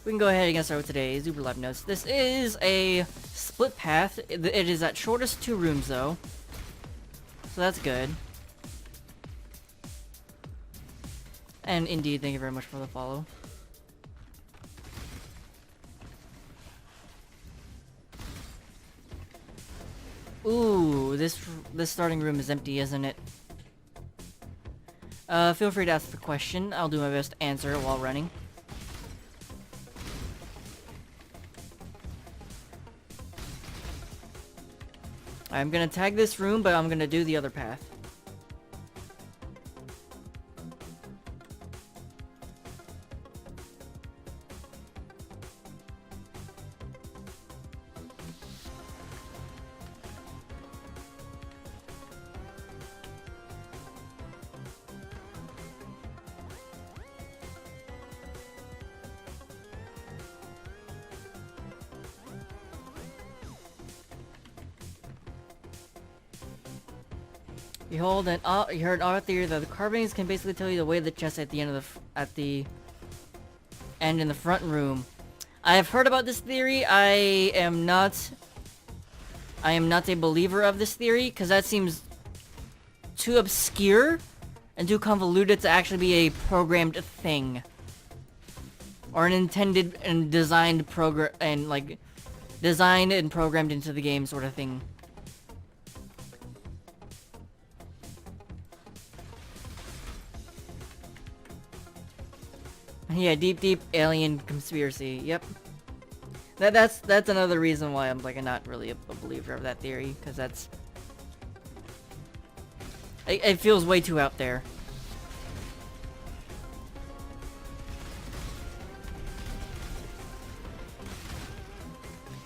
We can go ahead and get started with today's Uber Lab notes. This is a split path. It is at shortest 2 rooms though, so that's good. And indeed, thank you very much for the follow. Ooh, this starting room is empty, isn't it? Feel free to ask the question. I'll do my best to answer it while running. I'm gonna tag this room, but I'm gonna do the other path. Behold, you heard our theory that the carvings can basically tell you the way of the chest at the end of the end in the front room. I have heard about this theory. I am not a believer of this theory because that seems too obscure and too convoluted to actually be a programmed thing or an intended and designed program and like designed and programmed into the game sort of thing. Yeah, deep alien conspiracy. Yep. That's another reason why I'm like not really a believer of that theory, because that's it feels way too out there.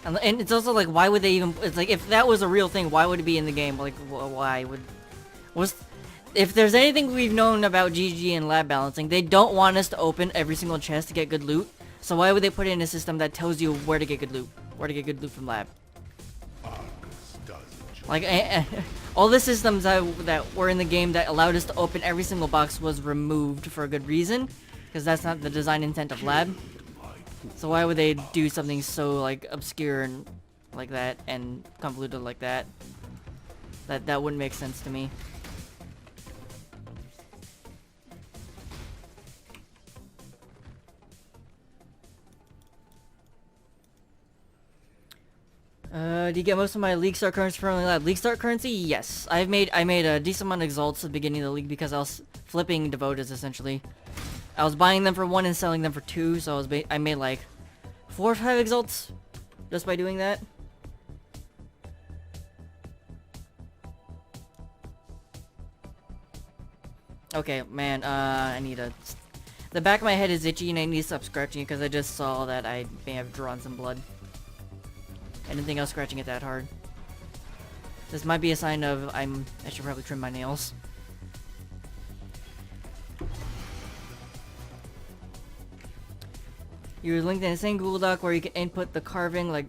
And it's also like, why would they even? It's like if that was a real thing, why would it be in the game? Like, why would if there's anything we've known about GG and lab balancing, they don't want us to open every single chest to get good loot. So why would they put in a system that tells you where to get good loot? Where to get good loot from lab? Like, all the systems that were in the game that allowed us to open every single box was removed for a good reason. Because that's not the design intent of lab. So why would they do something so, like, obscure and like that and convoluted like that? That wouldn't make sense to me. Do you get most of my league start currency from the lab? League start currency? Yes. I made a decent amount of exalts at the beginning of the league because I was flipping devotees essentially. I was buying them for 1 and selling them for 2, so I made like 4 or 5 exalts just by doing that. Okay, man, I need a... The back of my head is itchy and I need to stop scratching it because I just saw that I may have drawn some blood. I didn't think I was scratching it that hard. This might be a sign of I should probably trim my nails. You're linked in the same Google Doc where you can input the carving like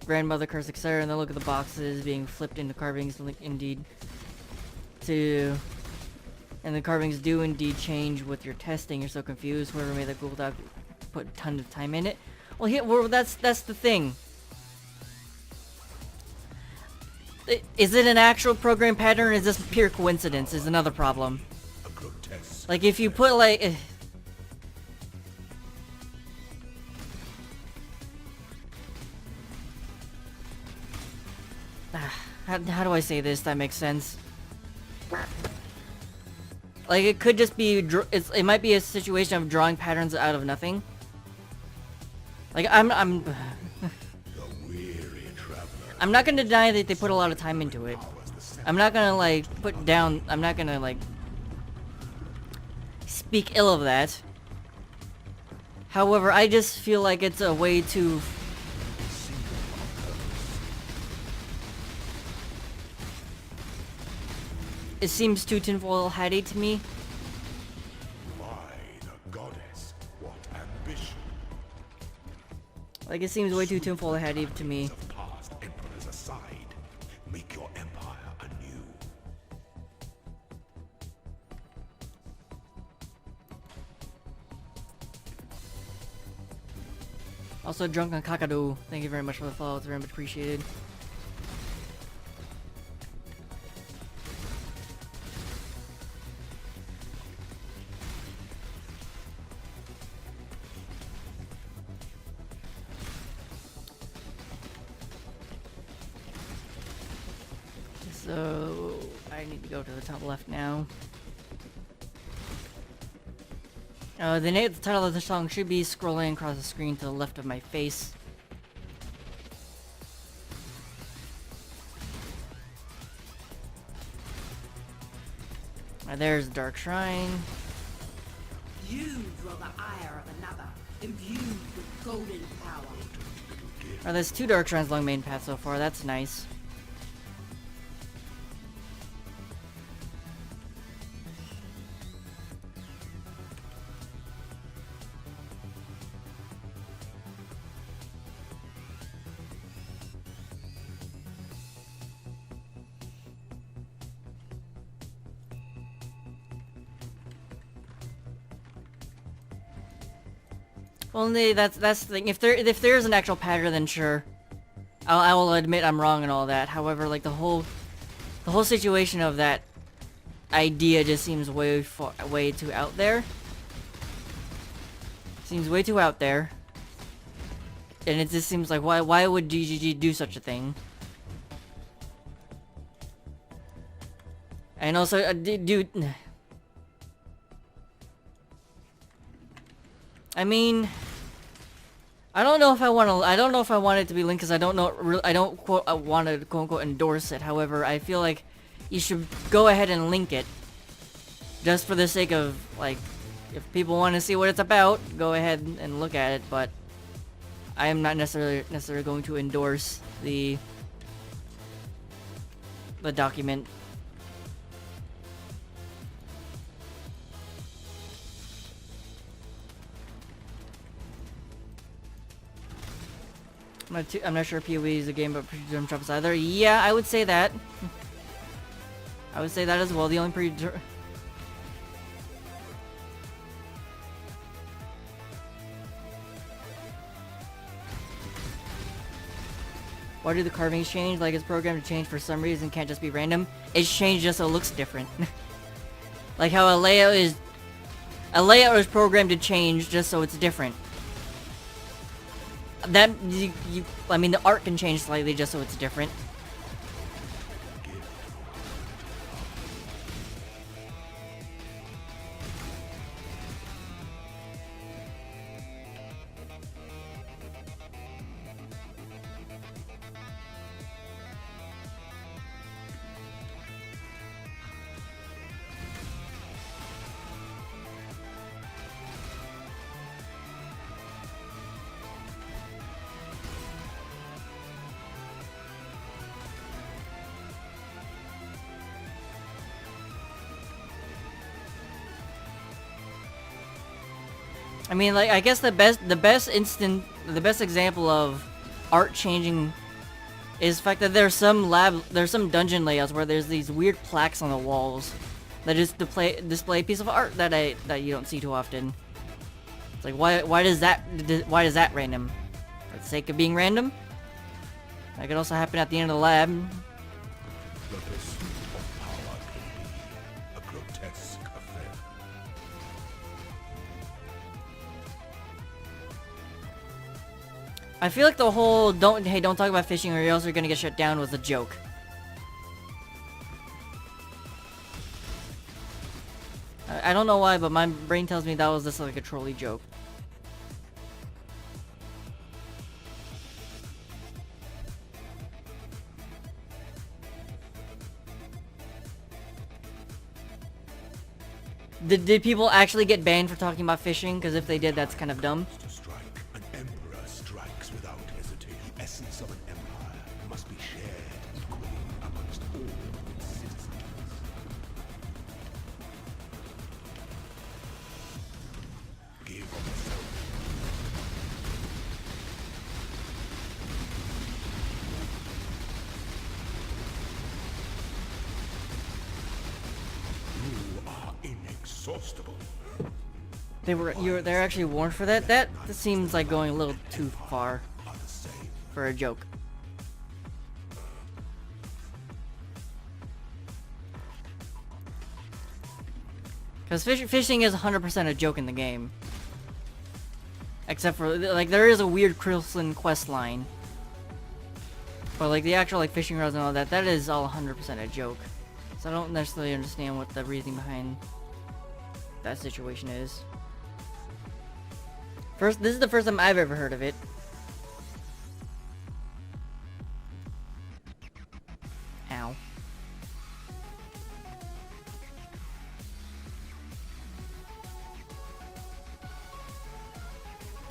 grandmother curse, etc. and then look at the boxes being flipped into carvings. Indeed, and the carvings do indeed change with your testing. You're so confused. Whoever made the Google Doc put a ton of time in it. Well, that's the thing. Is it an actual program pattern or is this pure coincidence is another problem. Like if you put like... How do I say this that makes sense? Like it could just be... It might be a situation of drawing patterns out of nothing. Like I'm not gonna deny that they put a lot of time into it. I'm not gonna like I'm not gonna like speak ill of that. However, I just feel like it's a way to... It seems too tinfoil hatty to me. Like it seems way too tinfoil hatty to me. Make your empire anew. Also, Drunken Kakadu, thank you very much for the follow. It's very much appreciated. So, I need to go to the top left now. The title of the song should be scrolling across the screen to the left of my face. There's Dark Shrine. You draw the ire of another, imbued with golden power. There's 2 Dark Shrines along main path so far, that's nice. Only that's the thing. If there is an actual pattern, then sure, I will admit I'm wrong and all that. However, like the whole situation of that idea just seems way too out there. Seems way too out there, and it just seems like why would GGG do such a thing? And also, dude. I mean, I don't know if I want it to be linked because I don't know. I don't want to quote unquote endorse it. However, I feel like you should go ahead and link it, just for the sake of like, if people want to see what it's about, go ahead and look at it. But I am not necessarily going to endorse the document. I'm not sure POE is a game about pre-term jumps either. Yeah, I would say that. I would say that as well. The only pre-term... Why do the carvings change? Like it's programmed to change for some reason, can't just be random. It's changed just so it looks different. Like how a layout is programmed to change just so it's different. That I mean, the art can change slightly just so it's different. I mean, like, I guess the best example of art changing is the fact that there's some dungeon layouts where there's these weird plaques on the walls that just display a piece of art that you don't see too often. It's like, why does that random? For the sake of being random? That could also happen at the end of the lab. The pursuit of power can be a grotesque affair. I feel like the whole don't talk about fishing or else you're gonna get shut down was a joke. I don't know why, but my brain tells me that was just like a trolley joke. Did people actually get banned for talking about fishing? Because if they did, that's kind of dumb. To strike, an emperor strikes without hesitation. The essence of an empire must be shared equally amongst all its citizens. Give of yourself. You are inexhaustible. They're actually warned for that? That seems like going a little too far for a joke. Because fishing is 100% a joke in the game. Except for, like, there is a weird Krillson quest line. But, like, the actual, like, fishing rods and all that, that is all 100% a joke. So I don't necessarily understand what the reasoning behind that situation is. This is the first time I've ever heard of it. Ow.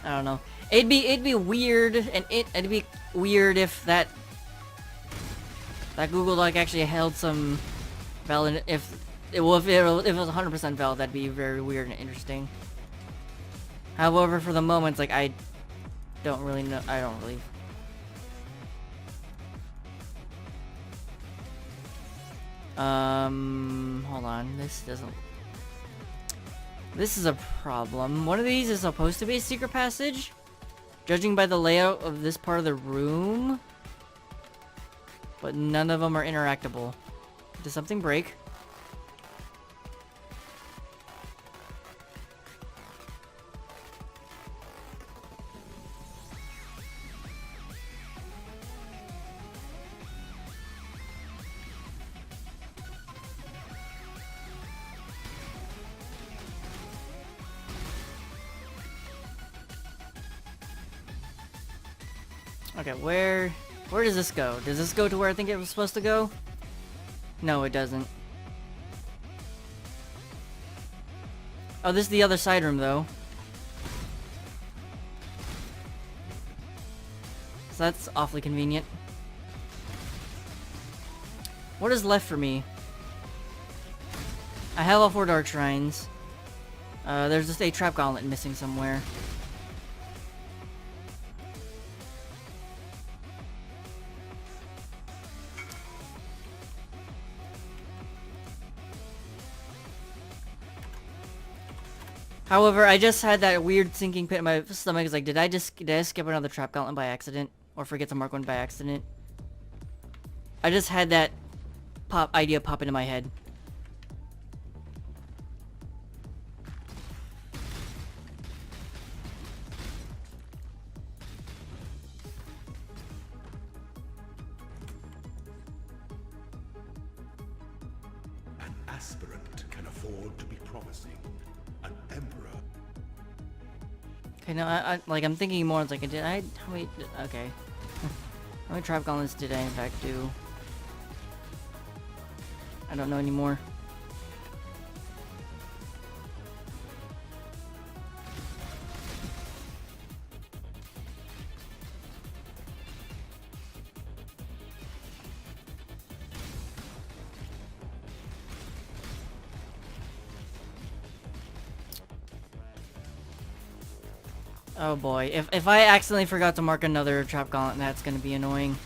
I don't know. It'd be weird, and it'd be weird if that Google Doc actually held some valid. If it was 100% valid, that'd be very weird and interesting. However, for the moment, it's like I don't really know. I don't really. Hold on. This doesn't. This is a problem. One of these is supposed to be a secret passage, judging by the layout of this part of the room. But none of them are interactable. Does something break? Okay, where does this go? Does this go to where I think it was supposed to go? No, it doesn't. Oh, this is the other side room, though. So that's awfully convenient. What is left for me? I have all 4 dark shrines. There's just a trap gauntlet missing somewhere. However, I just had that weird sinking pit in my stomach. It's like, did I skip another trap gauntlet by accident? Or forget to mark one by accident? I just had that idea pop into my head. An aspirant can afford to be promising. An emperor. Okay, no, I'm thinking more. It's like, okay. How many trap gauntlets did I in fact do? I don't know anymore. Oh boy, if I accidentally forgot to mark another trap gauntlet, that's gonna be annoying.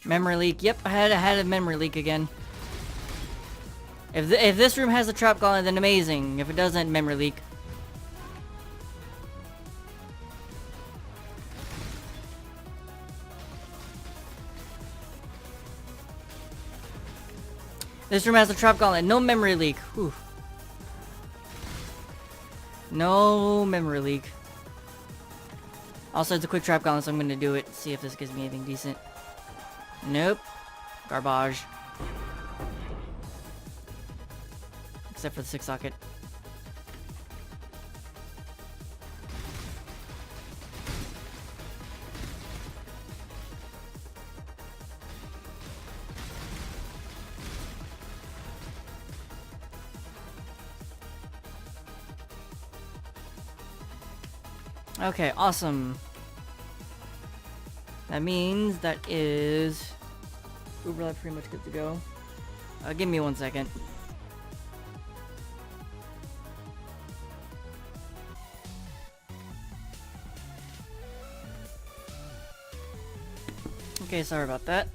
Memory leak. Yep, I had a memory leak again. If this room has a trap gauntlet, then amazing. If it doesn't, memory leak. This room has a trap gauntlet. No memory leak. Whew. No memory leak. Also, it's a quick trap gauntlet, so I'm gonna do it. See if this gives me anything decent. Nope. Garbage. Except for the 6 socket. Okay, awesome. That means that is... We're pretty much good to go. Give me 1 second. Okay, sorry about that.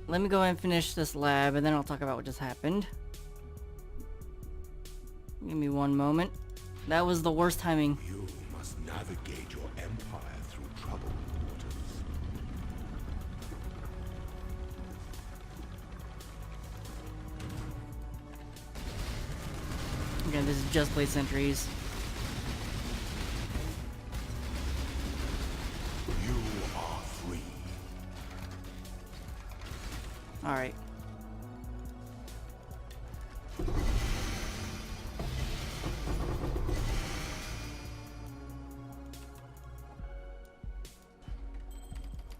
Let me go ahead and finish this lab, and then I'll talk about what just happened. Give me one moment. That was the worst timing. You must navigate your empire through troubled waters. Again, this is just Blade Sentries. You are free. Alright.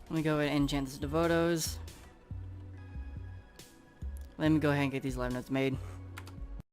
Let me go ahead and enchant this Devotos. Let me go ahead and get these lab notes made.